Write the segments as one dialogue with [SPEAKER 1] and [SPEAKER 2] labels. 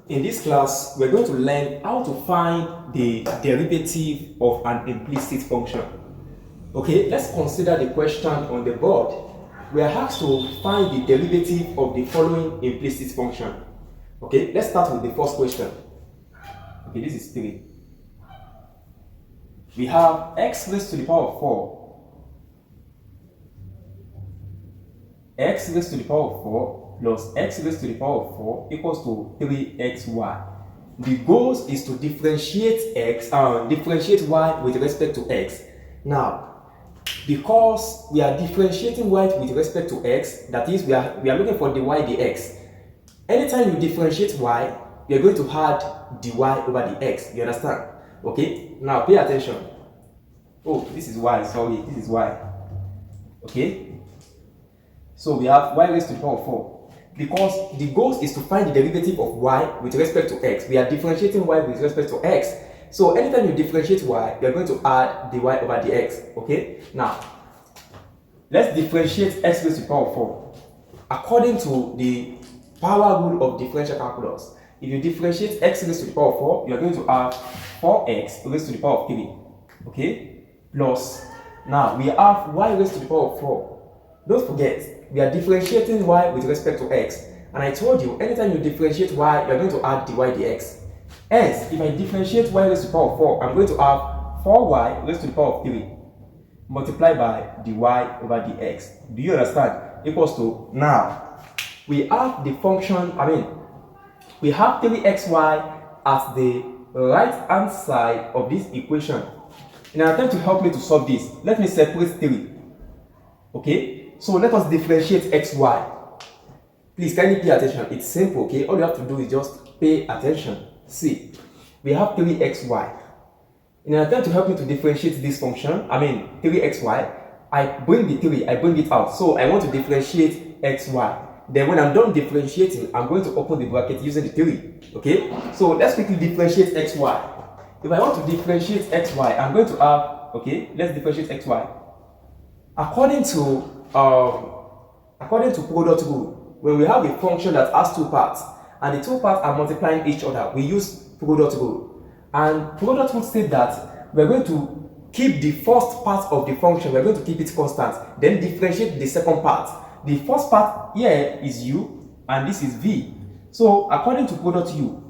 [SPEAKER 1] In this class, we're going to learn how to find the derivative of an implicit function. Okay, let's consider the question on the board. We are asked to find the derivative of the following implicit function. Okay, let's start with the first question. Okay, this is 3. We have x raised to the power of 4. X raised to the power of 4 plus x raised to the power of 4 equals to 3xy. The goal is to differentiate differentiate y with respect to x. Now, because we are differentiating y with respect to x, that is, we are looking for dy dx. Anytime you differentiate y, you are going to add dy over the x. You understand? Okay. Now pay attention. Oh, this is y. Sorry, this is y. Okay. So we have y raised to the power of 4. Because the goal is to find the derivative of y with respect to x. We are differentiating y with respect to x. So anytime you differentiate y, you are going to add dy over dx. Okay? Now, let's differentiate x raised to the power of 4. According to the power rule of differential calculus, if you differentiate x raised to the power of 4, you are going to have 4x raised to the power of 3. Okay? Plus, now we have y raised to the power of 4. Don't forget, we are differentiating y with respect to x. And I told you, anytime you differentiate y, you are going to add dy dx. Hence, if I differentiate y raised to the power of 4, I'm going to have 4y raised to the power of 3 multiplied by dy over dx. Do you understand? Equals to, now, we have the function, we have 3xy as the right-hand side of this equation. In an attempt to help me to solve this, let me separate 3. Okay? So let us differentiate xy. Please kindly pay attention. It's simple, okay? All you have to do is just pay attention. See, we have 3xy. In an attempt to help me to differentiate this function, 3xy, I bring the 3, I bring it out. So I want to differentiate xy. Then when I'm done differentiating, I'm going to open the bracket using the 3. Okay? So let's quickly differentiate xy. If I want to differentiate xy, I'm going to have, okay, let's differentiate xy. According to product rule, when we have a function that has two parts and the two parts are multiplying each other, we use product rule. And product rule says that we're going to keep the first part of the function, we're going to keep it constant, then differentiate the second part. The first part here is u and this is v. So according to product rule,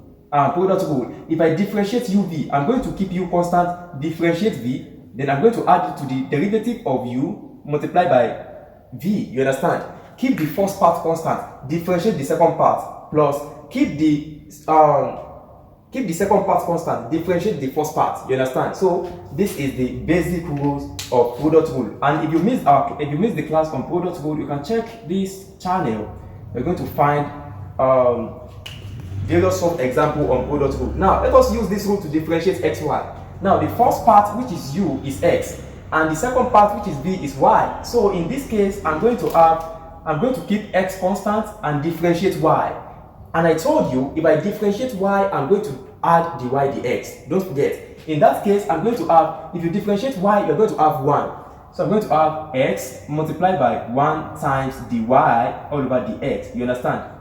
[SPEAKER 1] if I differentiate uv, I'm going to keep u constant, differentiate v, then I'm going to add it to the derivative of u multiplied by v. You understand? Keep the first part constant, differentiate the second part, plus keep the second part constant, differentiate the first part. You understand? So this is the basic rules of product rule. And if you miss the class on product rule, you can check this channel. You're going to find various solved example on product rule. Now let us use this rule to differentiate xy. Now the first part, which is u, is x, and the second part, which is v, is y. So in this case, I'm going to keep x constant and differentiate y. And I told you, if I differentiate y, I'm going to add dy dx. Don't forget. In that case, I'm going to have, if you differentiate y, you're going to have 1. So I'm going to have x multiplied by 1 times dy all over dx. You understand?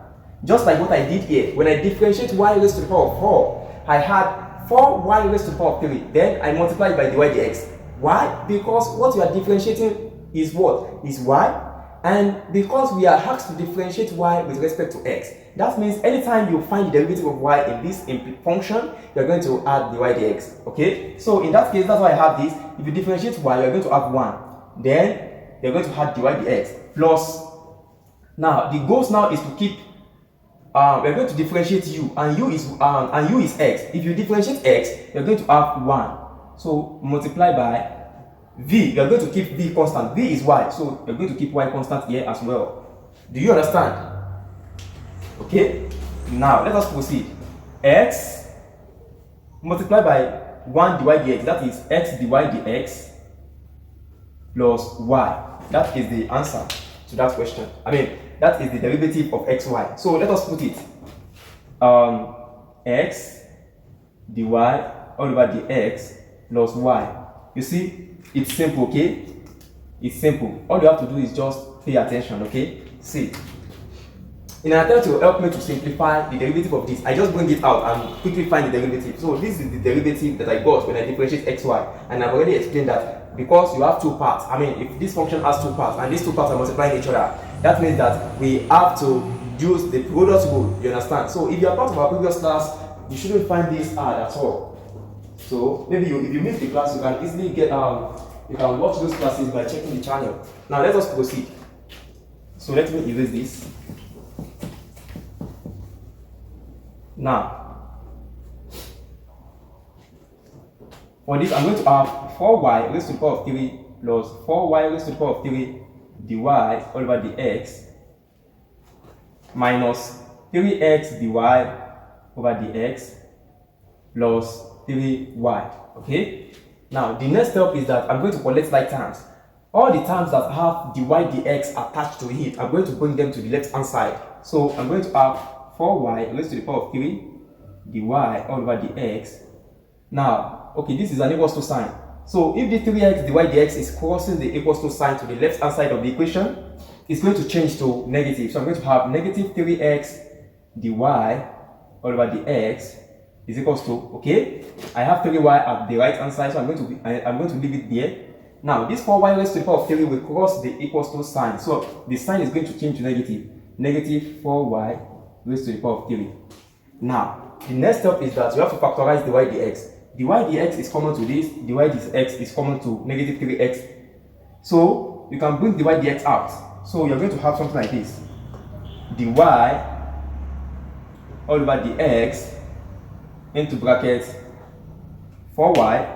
[SPEAKER 1] Just like what I did here. When I differentiate y raised to the power of 4, I had 4y raised to the power of 3. Then I multiplied by dy dx. Why? Because what you are differentiating is what? Is y. And because we are asked to differentiate y with respect to x, that means anytime you find the derivative of y in this function, you're going to add dy dx. Okay? So in that case, that's why I have this. If you differentiate y, you're going to have 1. Then you're going to add dy dx. Plus, now the goal now is to keep we're going to differentiate u, and u is x. If you differentiate x, you're going to have 1. So multiply by v. You're going to keep v constant. V is y, so you're going to keep y constant here as well. Do you understand? Okay. Now let us proceed. X multiplied by 1 dy dx. That is x dy dx plus y. That is the answer to that question. That is the derivative of xy. So let us put it. X dy all over dx plus y. You see, it's simple, okay? It's simple. All you have to do is just pay attention, okay? See, In an attempt to help me to simplify the derivative of this, I just bring it out and quickly find the derivative. So this is the derivative that I got when I differentiate xy, and I've already explained that because you have two parts, I mean if this function has two parts and these two parts are multiplying each other, that means that we have to use the product rule, you understand? So if you are part of our previous class, you shouldn't find this hard at all. So maybe if you miss the class, you can easily get you can watch those classes by checking the channel. Now let us proceed. So let me erase this. Now, for this, I'm going to have 4y raised to the power of 3 plus 4y raised to the power of 3 dy all over dx minus 3x dy over dx plus 3y. Okay? Now, the next step is that I'm going to collect like terms. All the terms that have dy dx attached to it, I'm going to bring them to the left hand side. So, I'm going to have 4y raised to the power of 3 dy all over dx. Now, okay, this is an equals to sign. So if the 3x dy dx is crossing the equals to sign to the left hand side of the equation, it's going to change to negative. So I'm going to have negative 3x dy all over dx is equals to, okay, I have 3y at the right hand side, so I'm going to leave it there. Now this 4y raised to the power of 3 will cross the equals to sign. So the sign is going to change to negative. Negative 4y raised to the power of 3. Now, the next step is that you have to factorize dy dx. dy dx is common to this, dy dx is common to negative 3x. So, you can bring dy dx out. So, you're going to have something like this. dy all over dx into brackets 4y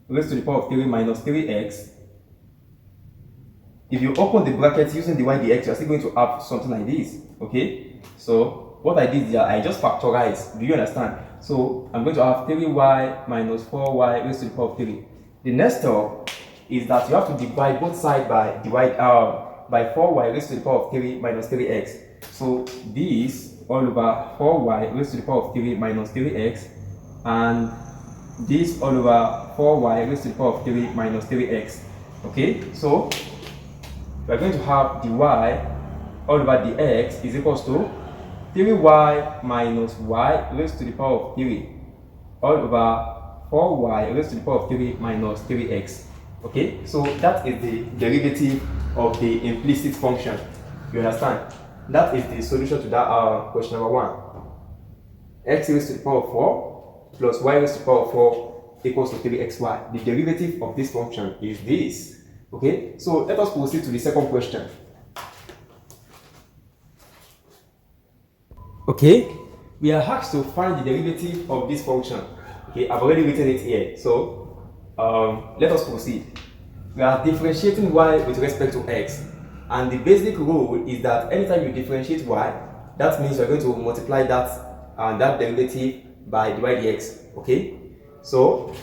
[SPEAKER 1] raised to the power of 3 minus 3x. If you open the brackets using dy dx, you're still going to have something like this. Okay? So, what I did here, I just factorized. Do you understand? So, I'm going to have 3y minus 4y raised to the power of 3. The next step is that you have to divide both sides by 4y raised to the power of 3 minus 3x. So, this all over 4y raised to the power of 3 minus 3x, and this all over 4y raised to the power of 3 minus 3x. Okay? So, we are going to have dy all over dx is equals to 3y minus y raised to the power of 3 all over 4y raised to the power of 3 minus 3x. Okay, so that is the derivative of the implicit function. You understand? That is the solution to that question number 1. X raised to the power of 4 plus y raised to the power of 4 equals to 3xy. The derivative of this function is this. Okay, so let us proceed to the second question. Okay, we are asked to find the derivative of this function. Okay, I've already written it here. So, let us proceed. We are differentiating y with respect to x. And the basic rule is that anytime you differentiate y, that means you're going to multiply that derivative by dy dx. Okay, so